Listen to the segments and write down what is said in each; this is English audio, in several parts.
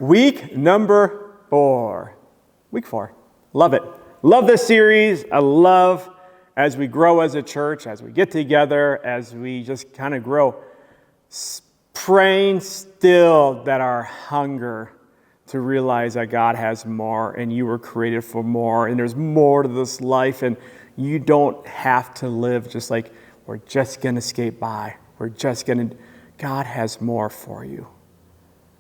Week number 4. Week 4. Love it. Love this series. I love as we grow as a church, as we get together, as we just kind of grow, praying still that our hunger to realize that God has more and you were created for more and there's more to this life and you don't have to live just like we're just going to skate by. God has more for you.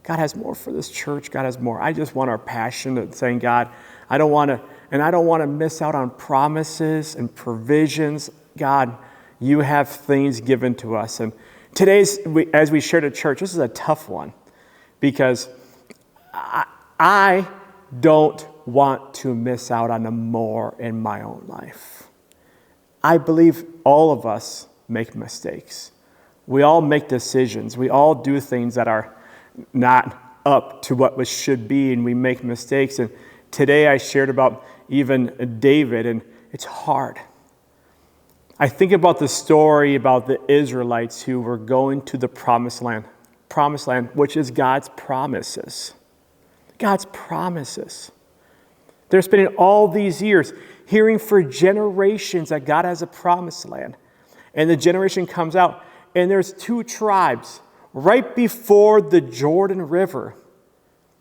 God has more for this church. God has more. I just want our passion at saying, God, I don't want to miss out on promises and provisions. God, you have things given to us. And as we shared at church, this is a tough one because I don't want to miss out on the more in my own life. I believe all of us make mistakes. We all make decisions. We all do things that are not up to what should be, and we make mistakes. And today I shared about even David, and it's hard. I think about the story about the Israelites who were going to the promised land, which is God's promises. God's promises. They're spending all these years hearing for generations that God has a promised land. And the generation comes out, and there's 2 tribes right before the Jordan River.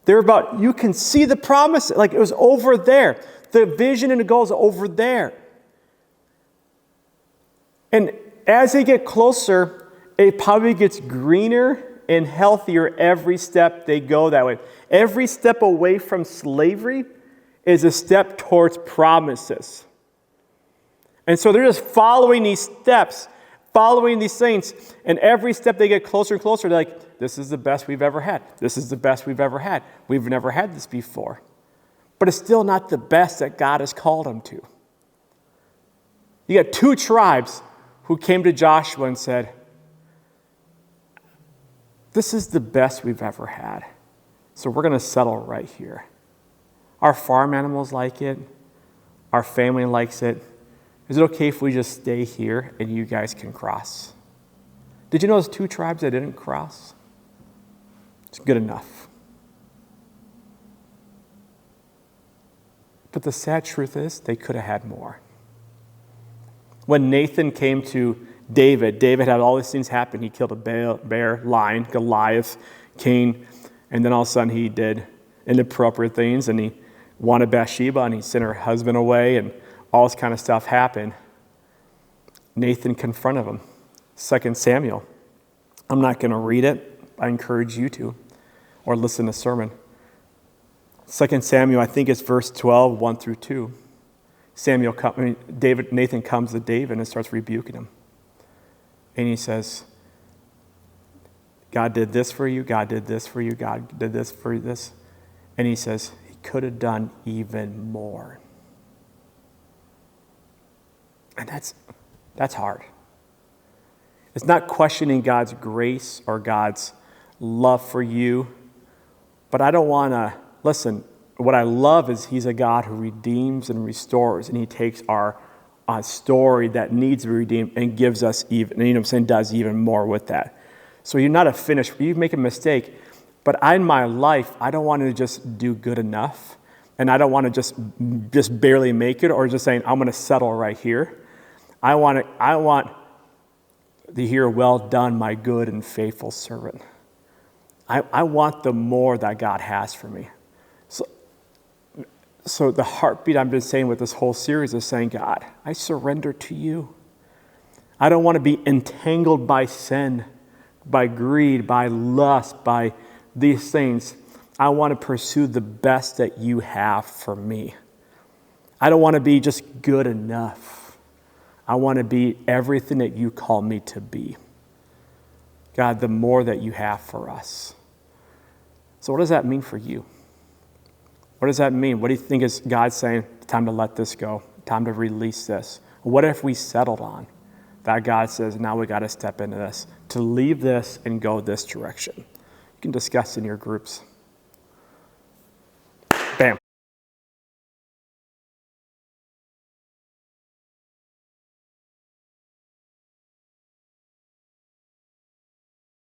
You can see the promise, like it was over there. The vision and the goal is over there. And as they get closer, it probably gets greener and healthier every step they go that way. Every step away from slavery is a step towards promises. And so they're just following these steps, following these things, and every step they get closer and closer, they're like, this is the best we've ever had. This is the best we've ever had. We've never had this before. But it's still not the best that God has called them to. You got 2 tribes who came to Joshua and said, this is the best we've ever had. So we're going to settle right here. Our farm animals like it. Our family likes it. Is it okay if we just stay here and you guys can cross? Did you know there's 2 tribes that didn't cross? It's good enough. But the sad truth is they could have had more. When Nathan came to David had all these things happen. He killed a bear, lion, Goliath, Cain, and then all of a sudden he did inappropriate things and he wanted Bathsheba and he sent her husband away and all this kind of stuff happened. Nathan confronted him. 2 Samuel. I'm not going to read it. I encourage you to, or listen to the sermon. 2 Samuel, I think it's verse 12, 1 through 2. Nathan comes to David and starts rebuking him. And he says, God did this for you, God did this for you, God did this for this. And he says, he could have done even more. And that's hard. It's not questioning God's grace or God's love for you. But I don't want to, listen, what I love is he's a God who redeems and restores. And he takes our story that needs to be redeemed and gives us does even more with that. So you're not a finished, you make a mistake. But in my life, I don't want to just do good enough. And I don't want to just barely make it or just saying, I'm going to settle right here. I want to hear, well done, my good and faithful servant. I want the more that God has for me. So the heartbeat I'm just saying with this whole series is saying, God, I surrender to you. I don't want to be entangled by sin, by greed, by lust, by these things. I want to pursue the best that you have for me. I don't want to be just good enough. I want to be everything that you call me to be. God, the more that you have for us. So what does that mean for you? What does that mean? What do you think is God saying, time to let this go, time to release this? What if we settled on that God says, now we got to step into this, to leave this and go this direction? You can discuss in your groups.